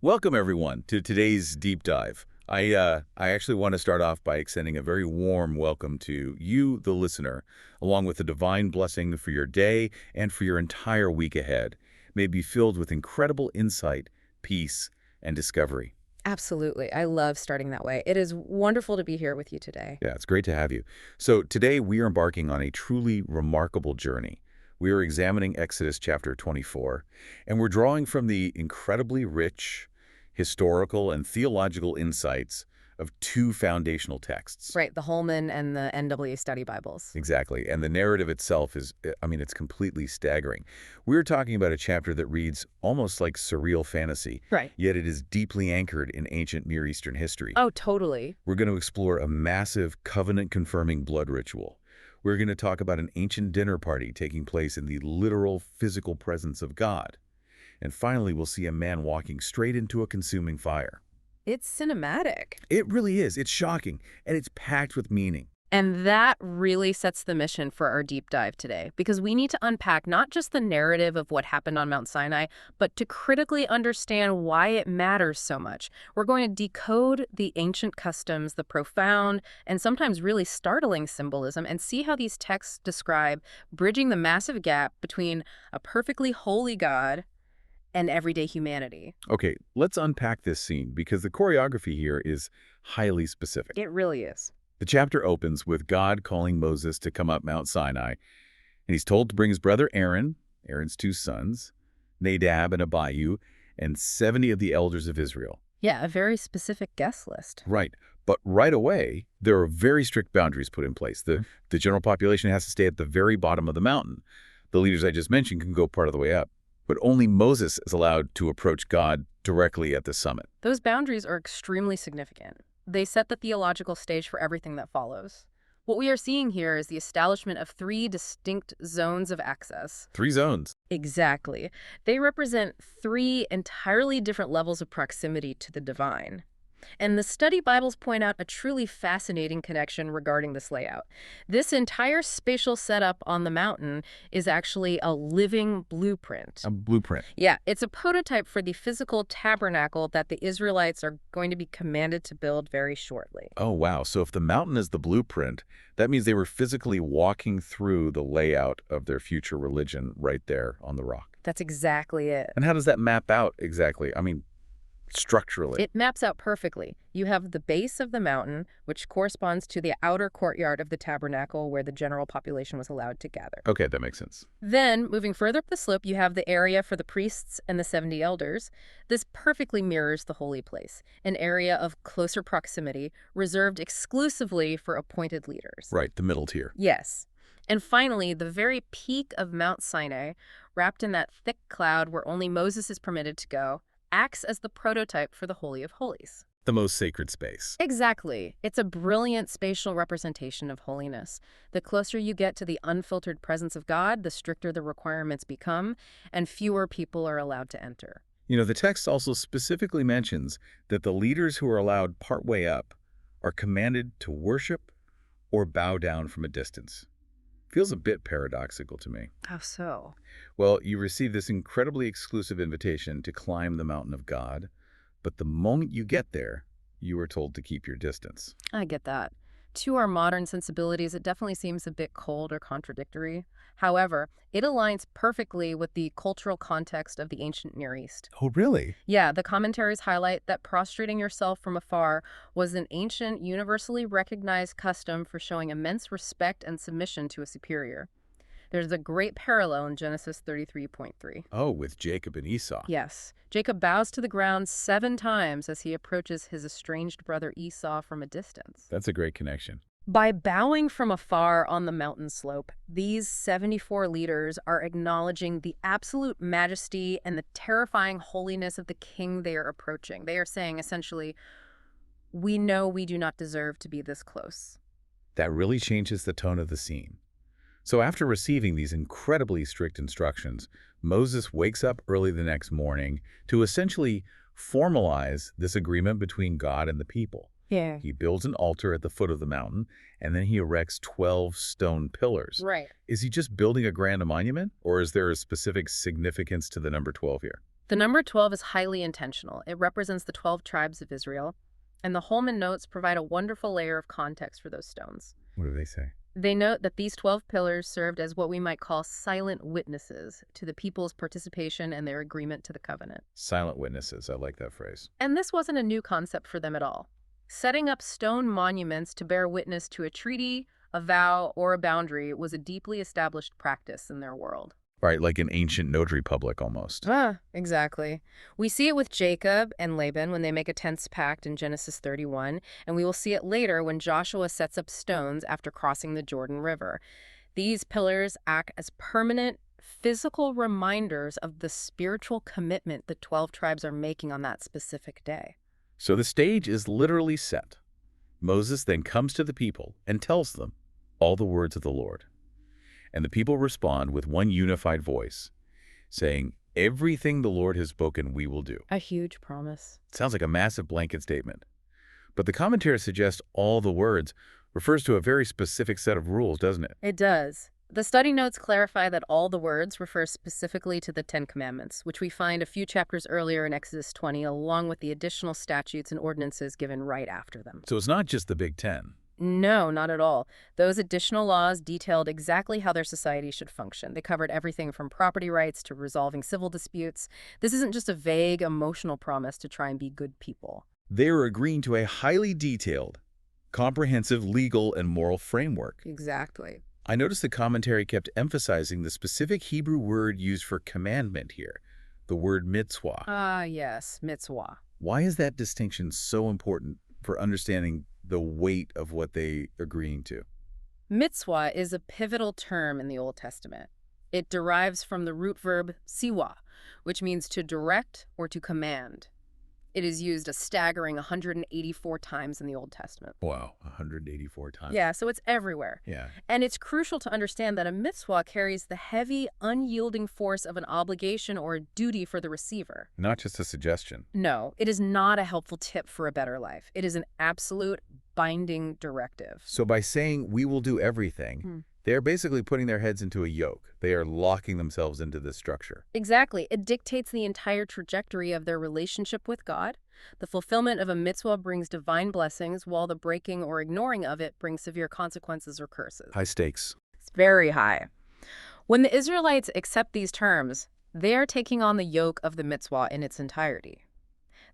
Welcome, everyone, to today's deep dive. I actually want to start off by extending a very warm welcome to you, the listener, along with a divine blessing for your day and for your entire week ahead. May it be filled with incredible insight, peace, and discovery. Absolutely. I love starting that way. It is wonderful to be here with you today. Yeah, it's great to have you. So today we are embarking on a truly remarkable journey. We are examining Exodus chapter 24, and we're drawing from the incredibly rich historical and theological insights of two foundational texts. Right, the Holman and the NAA Study Bibles. Exactly. And the narrative itself is, it's completely staggering. We're talking about a chapter that reads almost like surreal fantasy, Right. yet it is deeply anchored in ancient Near Eastern history. Oh, totally. We're going to explore a massive covenant-confirming blood ritual. We're going to talk about an ancient dinner party taking place in the literal physical presence of God. And finally, we'll see a man walking straight into a consuming fire. It's cinematic. It really is. It's shocking, and it's packed with meaning. And that really sets the mission for our deep dive today, because we need to unpack not just the narrative of what happened on Mount Sinai, but to critically understand why it matters so much. We're going to decode the ancient customs, the profound and sometimes really startling symbolism, and see how these texts describe bridging the massive gap between a perfectly holy God and everyday humanity. Okay, let's unpack this scene, because the choreography here is highly specific. It really is. The chapter opens with God calling Moses to come up Mount Sinai, and he's told to bring his brother Aaron, Aaron's two sons, Nadab and Abihu, and 70 of the elders of Israel. Yeah, a very specific guest list. Right. But right away, there are very strict boundaries put in place. The general population has to stay at the very bottom of the mountain. The leaders I just mentioned can go part of the way up, but only Moses is allowed to approach God directly at the summit. Those boundaries are extremely significant. They set the theological stage for everything that follows. What we are seeing here is the establishment of three distinct zones of access. 3 zones. Exactly. They represent three entirely different levels of proximity to the divine. And the study Bibles point out a truly fascinating connection regarding this layout. This entire spatial setup on the mountain is actually a living blueprint. A blueprint. Yeah, it's a prototype for the physical tabernacle that the Israelites are going to be commanded to build very shortly. Oh, wow. So if the mountain is the blueprint, that means they were physically walking through the layout of their future religion right there on the rock. That's exactly it. And how does that map out exactly? Structurally. It maps out perfectly. You have the base of the mountain, which corresponds to the outer courtyard of the tabernacle where the general population was allowed to gather. Okay, that makes sense. Then, moving further up the slope, you have the area for the priests and the 70 elders. This perfectly mirrors the holy place, an area of closer proximity reserved exclusively for appointed leaders. Right, the middle tier. Yes. And finally, the very peak of Mount Sinai, wrapped in that thick cloud where only Moses is permitted to go, acts as the prototype for the Holy of Holies. The most sacred space. Exactly. It's a brilliant spatial representation of holiness. The closer you get to the unfiltered presence of God, the stricter the requirements become, and fewer people are allowed to enter. You know, the text also specifically mentions that the leaders who are allowed partway up are commanded to worship or bow down from a distance. Feels a bit paradoxical to me. How so? Well, you receive this incredibly exclusive invitation to climb the mountain of God, but the moment you get there, you are told to keep your distance. I get that. To our modern sensibilities, it definitely seems a bit cold or contradictory. However, it aligns perfectly with the cultural context of the ancient Near East. Oh, really? Yeah, the commentaries highlight that prostrating yourself from afar was an ancient, universally recognized custom for showing immense respect and submission to a superior. There's a great parallel in Genesis 33:3. Oh, with Jacob and Esau. Yes. Jacob bows to the ground 7 times as he approaches his estranged brother Esau from a distance. That's a great connection. By bowing from afar on the mountain slope, these 74 leaders are acknowledging the absolute majesty and the terrifying holiness of the king they are approaching. They are saying, essentially, we know we do not deserve to be this close. That really changes the tone of the scene. So after receiving these incredibly strict instructions, Moses wakes up early the next morning to essentially formalize this agreement between God and the people. Yeah. He builds an altar at the foot of the mountain, and then he erects 12 stone pillars. Right. Is he just building a grand monument, or is there a specific significance to the number 12 here? The number 12 is highly intentional. It represents the 12 tribes of Israel, and the Holman notes provide a wonderful layer of context for those stones. What do they say? They note that these 12 pillars served as what we might call silent witnesses to the people's participation and their agreement to the covenant. Silent witnesses. I like that phrase. And this wasn't a new concept for them at all. Setting up stone monuments to bear witness to a treaty, a vow, or a boundary was a deeply established practice in their world. Right, like an ancient notary public almost. Exactly. We see it with Jacob and Laban when they make a tense pact in Genesis 31, and we will see it later when Joshua sets up stones after crossing the Jordan River. These pillars act as permanent physical reminders of the spiritual commitment the 12 tribes are making on that specific day. So the stage is literally set. Moses then comes to the people and tells them all the words of the Lord. And the people respond with one unified voice, saying, "Everything the Lord has spoken, we will do." A huge promise. Sounds like a massive blanket statement. But the commentary suggests all the words refers to a very specific set of rules, doesn't it? It does. The study notes clarify that all the words refer specifically to the Ten Commandments, which we find a few chapters earlier in Exodus 20, along with the additional statutes and ordinances given right after them. So it's not just the Big Ten. No, not at all. Those additional laws detailed exactly how their society should function. They covered everything from property rights to resolving civil disputes. This isn't just a vague, emotional promise to try and be good people. They are agreeing to a highly detailed, comprehensive legal and moral framework. Exactly. I noticed the commentary kept emphasizing the specific Hebrew word used for commandment here, the word mitzvah. Yes, mitzvah. Why is that distinction so important for understanding the weight of what they are agreeing to? Mitzvah is a pivotal term in the Old Testament. It derives from the root verb siwa, which means to direct or to command. It is used a staggering 184 times in the Old Testament. Wow, 184 times. Yeah, so it's everywhere. Yeah. And it's crucial to understand that a mitzvah carries the heavy, unyielding force of an obligation or a duty for the receiver. Not just a suggestion. No, it is not a helpful tip for a better life. It is an absolute binding directive. So by saying we will do everything, they are basically putting their heads into a yoke. They are locking themselves into this structure. Exactly. It dictates the entire trajectory of their relationship with God. The fulfillment of a mitzvah brings divine blessings, while the breaking or ignoring of it brings severe consequences or curses. High stakes. It's very high. When the Israelites accept these terms, they are taking on the yoke of the mitzvah in its entirety.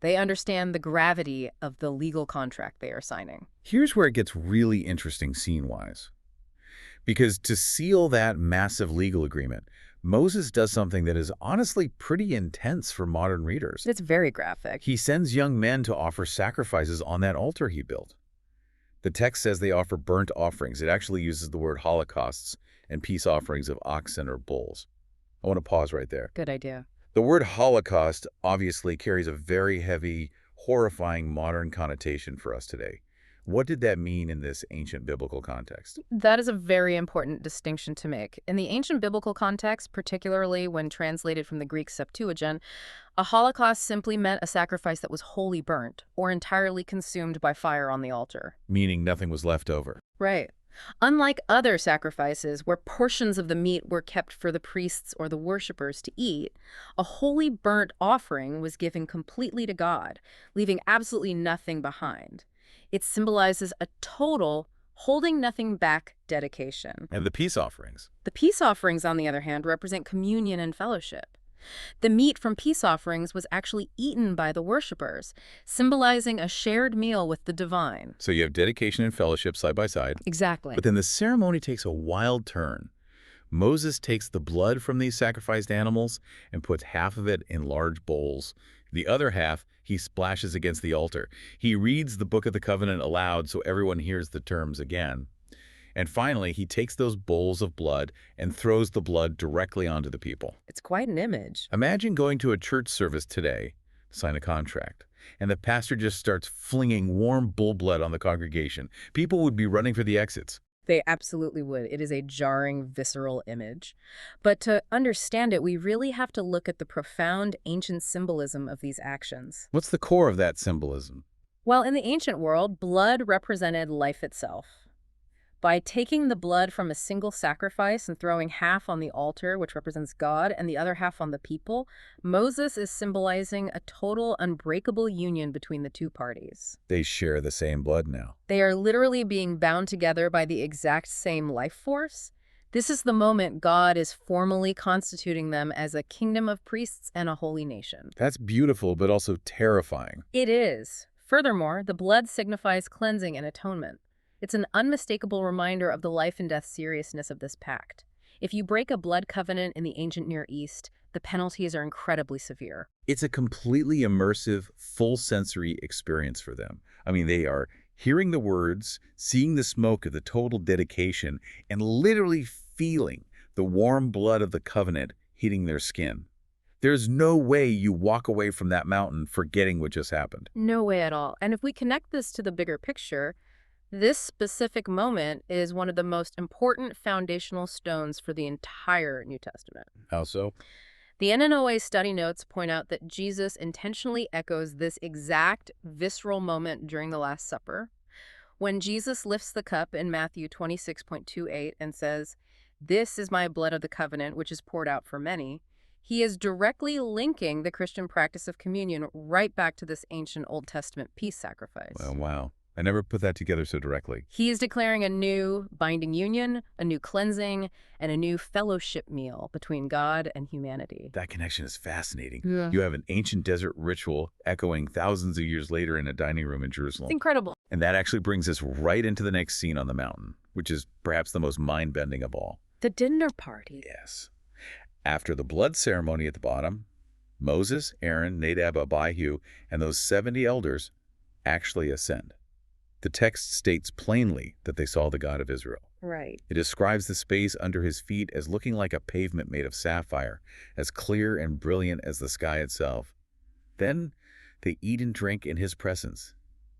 They understand the gravity of the legal contract they are signing. Here's where it gets really interesting scene-wise. Because to seal that massive legal agreement, Moses does something that is honestly pretty intense for modern readers. It's very graphic. He sends young men to offer sacrifices on that altar he built. The text says they offer burnt offerings. It actually uses the word holocausts and peace offerings of oxen or bulls. I want to pause right there. Good idea. The word holocaust obviously carries a very heavy, horrifying modern connotation for us today. What did that mean in this ancient biblical context? That is a very important distinction to make. In the ancient biblical context, particularly when translated from the Greek Septuagint, a holocaust simply meant a sacrifice that was wholly burnt or entirely consumed by fire on the altar. Meaning nothing was left over. Right. Unlike other sacrifices where portions of the meat were kept for the priests or the worshippers to eat, a wholly burnt offering was given completely to God, leaving absolutely nothing behind. It symbolizes a total, holding nothing back dedication. And the peace offerings? The peace offerings, on the other hand, represent communion and fellowship. The meat from peace offerings was actually eaten by the worshippers, symbolizing a shared meal with the divine. So you have dedication and fellowship side by side. Exactly. But then the ceremony takes a wild turn. Moses takes the blood from these sacrificed animals and puts half of it in large bowls. The other half he splashes against the altar. He reads the Book of the Covenant aloud so everyone hears the terms again. And finally, he takes those bowls of blood and throws the blood directly onto the people. It's quite an image. Imagine going to a church service today to sign a contract, and the pastor just starts flinging warm bull blood on the congregation. People would be running for the exits. They absolutely would. It is a jarring, visceral image. But to understand it, we really have to look at the profound ancient symbolism of these actions. What's the core of that symbolism? Well, in the ancient world, blood represented life itself. By taking the blood from a single sacrifice and throwing half on the altar, which represents God, and the other half on the people, Moses is symbolizing a total unbreakable union between the two parties. They share the same blood now. They are literally being bound together by the exact same life force. This is the moment God is formally constituting them as a kingdom of priests and a holy nation. That's beautiful, but also terrifying. It is. Furthermore, the blood signifies cleansing and atonement. It's an unmistakable reminder of the life and death seriousness of this pact. If you break a blood covenant in the ancient Near East, the penalties are incredibly severe. It's a completely immersive, full sensory experience for them. I mean, they are hearing the words, seeing the smoke of the total dedication, and literally feeling the warm blood of the covenant hitting their skin. There's no way you walk away from that mountain forgetting what just happened. No way at all. And if we connect this to the bigger picture, this specific moment is one of the most important foundational stones for the entire New Testament. How so? The NAA study notes point out that Jesus intentionally echoes this exact visceral moment during the Last Supper. When Jesus lifts the cup in Matthew 26:28 and says, "This is my blood of the covenant, which is poured out for many," he is directly linking the Christian practice of communion right back to this ancient Old Testament peace sacrifice. Well, wow. I never put that together so directly. He is declaring a new binding union, a new cleansing, and a new fellowship meal between God and humanity. That connection is fascinating. Yeah. You have an ancient desert ritual echoing thousands of years later in a dining room in Jerusalem. It's incredible. And that actually brings us right into the next scene on the mountain, which is perhaps the most mind-bending of all. The dinner party. Yes. After the blood ceremony at the bottom, Moses, Aaron, Nadab, Abihu, and those 70 elders actually ascend. The text states plainly that they saw the God of Israel. Right. It describes the space under his feet as looking like a pavement made of sapphire, as clear and brilliant as the sky itself. Then they eat and drink in his presence.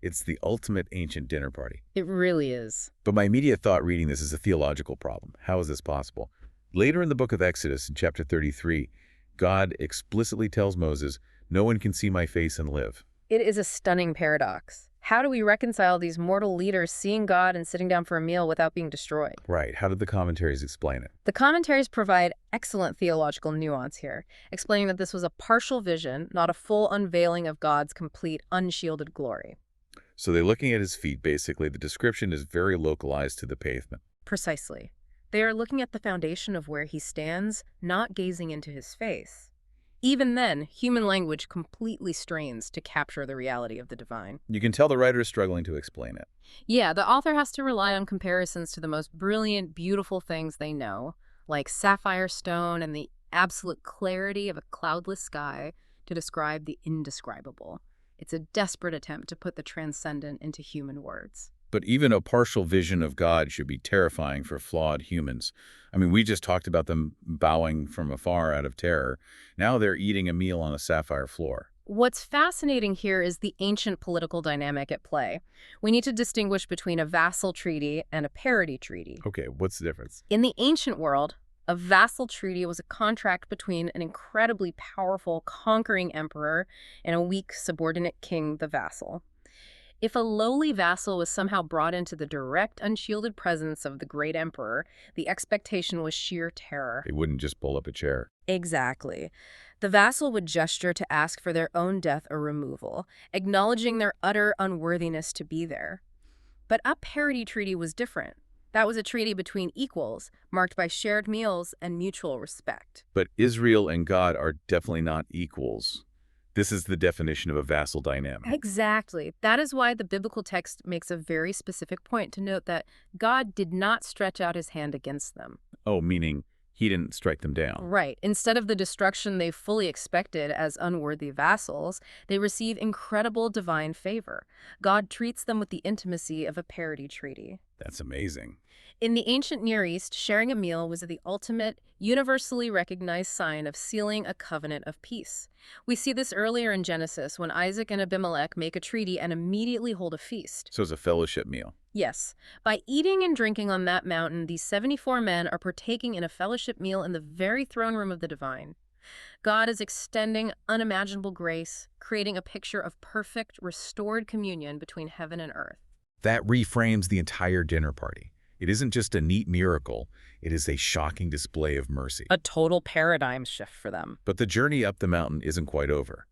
It's the ultimate ancient dinner party. It really is. But my immediate thought reading this is a theological problem. How is this possible? Later in the book of Exodus, in chapter 33, God explicitly tells Moses, "No one can see my face and live." It is a stunning paradox. How do we reconcile these mortal leaders seeing God and sitting down for a meal without being destroyed? Right. How did the commentaries explain it? The commentaries provide excellent theological nuance here, explaining that this was a partial vision, not a full unveiling of God's complete, unshielded glory. So they're looking at his feet, basically. The description is very localized to the pavement. Precisely. They are looking at the foundation of where he stands, not gazing into his face. Even then, human language completely strains to capture the reality of the divine. You can tell the writer is struggling to explain it. Yeah, the author has to rely on comparisons to the most brilliant, beautiful things they know, like sapphire stone and the absolute clarity of a cloudless sky, to describe the indescribable. It's a desperate attempt to put the transcendent into human words. But even a partial vision of God should be terrifying for flawed humans. I mean, we just talked about them bowing from afar out of terror. Now they're eating a meal on a sapphire floor. What's fascinating here is the ancient political dynamic at play. We need to distinguish between a vassal treaty and a parity treaty. Okay, what's the difference? In the ancient world, a vassal treaty was a contract between an incredibly powerful conquering emperor and a weak subordinate king, the vassal. If a lowly vassal was somehow brought into the direct, unshielded presence of the great emperor, the expectation was sheer terror. They wouldn't just pull up a chair. Exactly. The vassal would gesture to ask for their own death or removal, acknowledging their utter unworthiness to be there. But a parity treaty was different. That was a treaty between equals, marked by shared meals and mutual respect. But Israel and God are definitely not equals. This is the definition of a vassal dynamic. Exactly. That is why the biblical text makes a very specific point to note that God did not stretch out his hand against them. Oh, meaning he didn't strike them down. Right. Instead of the destruction they fully expected as unworthy vassals, they receive incredible divine favor. God treats them with the intimacy of a parity treaty. That's amazing. In the ancient Near East, sharing a meal was the ultimate, universally recognized sign of sealing a covenant of peace. We see this earlier in Genesis when Isaac and Abimelech make a treaty and immediately hold a feast. So it's a fellowship meal. Yes. By eating and drinking on that mountain, these 74 men are partaking in a fellowship meal in the very throne room of the divine. God is extending unimaginable grace, creating a picture of perfect, restored communion between heaven and earth. That reframes the entire dinner party. It isn't just a neat miracle, it is a shocking display of mercy. A total paradigm shift for them. But the journey up the mountain isn't quite over.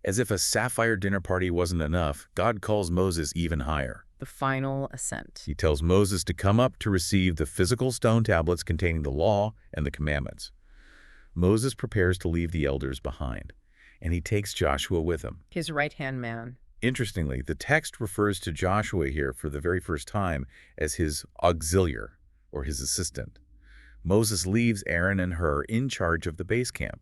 As if a sapphire dinner party wasn't enough, God calls Moses even higher. The final ascent. He tells Moses to come up to receive the physical stone tablets containing the law and the commandments. Moses prepares to leave the elders behind, and he takes Joshua with him. His right-hand man. Interestingly, the text refers to Joshua here for the very first time as his auxiliar, or his assistant. Moses leaves Aaron and Hur in charge of the base camp,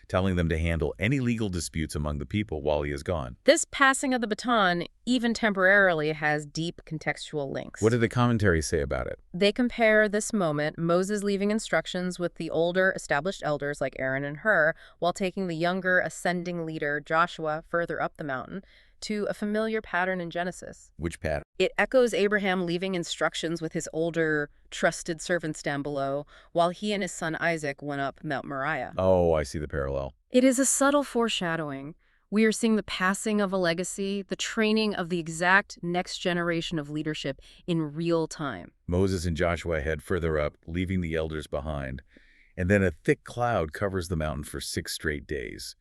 telling them to handle any legal disputes among the people while he is gone. This passing of the baton, even temporarily, has deep contextual links. What do the commentaries say about it? They compare this moment, Moses leaving instructions with the older established elders like Aaron and Hur, while taking the younger ascending leader Joshua further up the mountain, to a familiar pattern in Genesis. Which pattern? It echoes Abraham leaving instructions with his older, trusted servants down below, while he and his son Isaac went up Mount Moriah. Oh, I see the parallel. It is a subtle foreshadowing. We are seeing the passing of a legacy, the training of the exact next generation of leadership in real time. Moses and Joshua head further up, leaving the elders behind, and then a thick cloud covers the mountain for 6 straight days.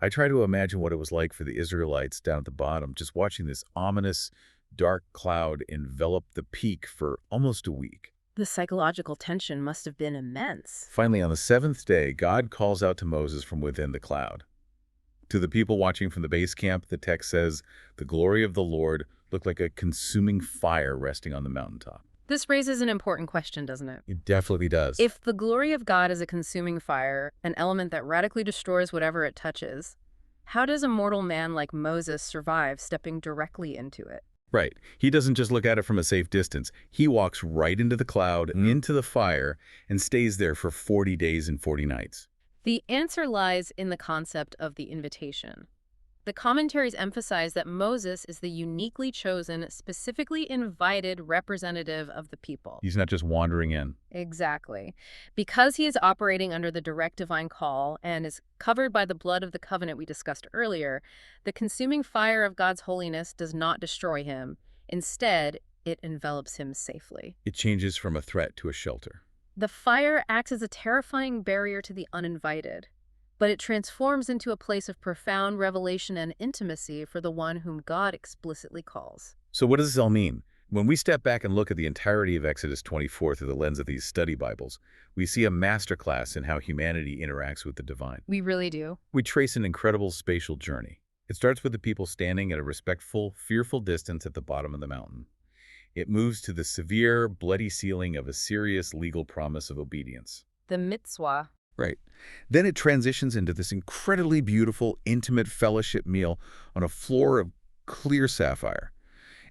I try to imagine what it was like for the Israelites down at the bottom, just watching this ominous, dark cloud envelop the peak for almost a week. The psychological tension must have been immense. Finally, on the 7th day, God calls out to Moses from within the cloud. To the people watching from the base camp, the text says, "The glory of the Lord looked like a consuming fire resting on the mountaintop." This raises an important question, doesn't it? It definitely does. If the glory of God is a consuming fire, an element that radically destroys whatever it touches, how does a mortal man like Moses survive stepping directly into it? Right. He doesn't just look at it from a safe distance. He walks right into the cloud, into the fire, and stays there for 40 days and 40 nights. The answer lies in the concept of the invitation. The commentaries emphasize that Moses is the uniquely chosen, specifically invited representative of the people. He's not just wandering in. Exactly. Because he is operating under the direct divine call and is covered by the blood of the covenant we discussed earlier, the consuming fire of God's holiness does not destroy him. Instead, it envelops him safely. It changes from a threat to a shelter. The fire acts as a terrifying barrier to the uninvited, but it transforms into a place of profound revelation and intimacy for the one whom God explicitly calls. So what does this all mean? When we step back and look at the entirety of Exodus 24 through the lens of these study Bibles, we see a masterclass in how humanity interacts with the divine. We really do. We trace an incredible spatial journey. It starts with the people standing at a respectful, fearful distance at the bottom of the mountain. It moves to the severe, bloody sealing of a serious legal promise of obedience. The mitzvah. Right. Then it transitions into this incredibly beautiful, intimate fellowship meal on a floor of clear sapphire.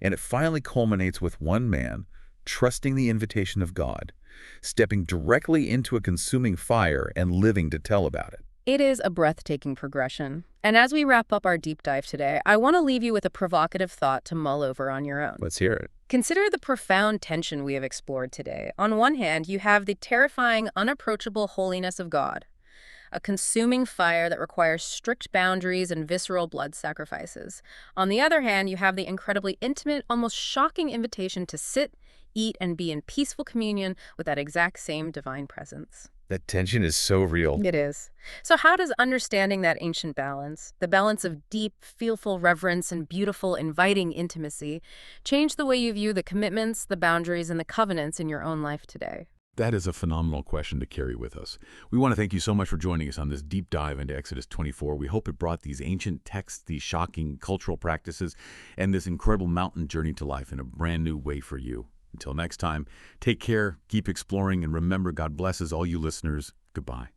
And it finally culminates with one man trusting the invitation of God, stepping directly into a consuming fire and living to tell about it. It is a breathtaking progression. And as we wrap up our deep dive today, I want to leave you with a provocative thought to mull over on your own. Let's hear it. Consider the profound tension we have explored today. On one hand, you have the terrifying, unapproachable holiness of God, a consuming fire that requires strict boundaries and visceral blood sacrifices. On the other hand, you have the incredibly intimate, almost shocking invitation to sit, eat, and be in peaceful communion with that exact same divine presence. That tension is so real. It is. So how does understanding that ancient balance, the balance of deep, fearful reverence and beautiful, inviting intimacy, change the way you view the commitments, the boundaries, and the covenants in your own life today? That is a phenomenal question to carry with us. We want to thank you so much for joining us on this deep dive into Exodus 24. We hope it brought these ancient texts, these shocking cultural practices, and this incredible mountain journey to life in a brand new way for you. Until next time, take care, keep exploring, and remember, God blesses all you listeners. Goodbye.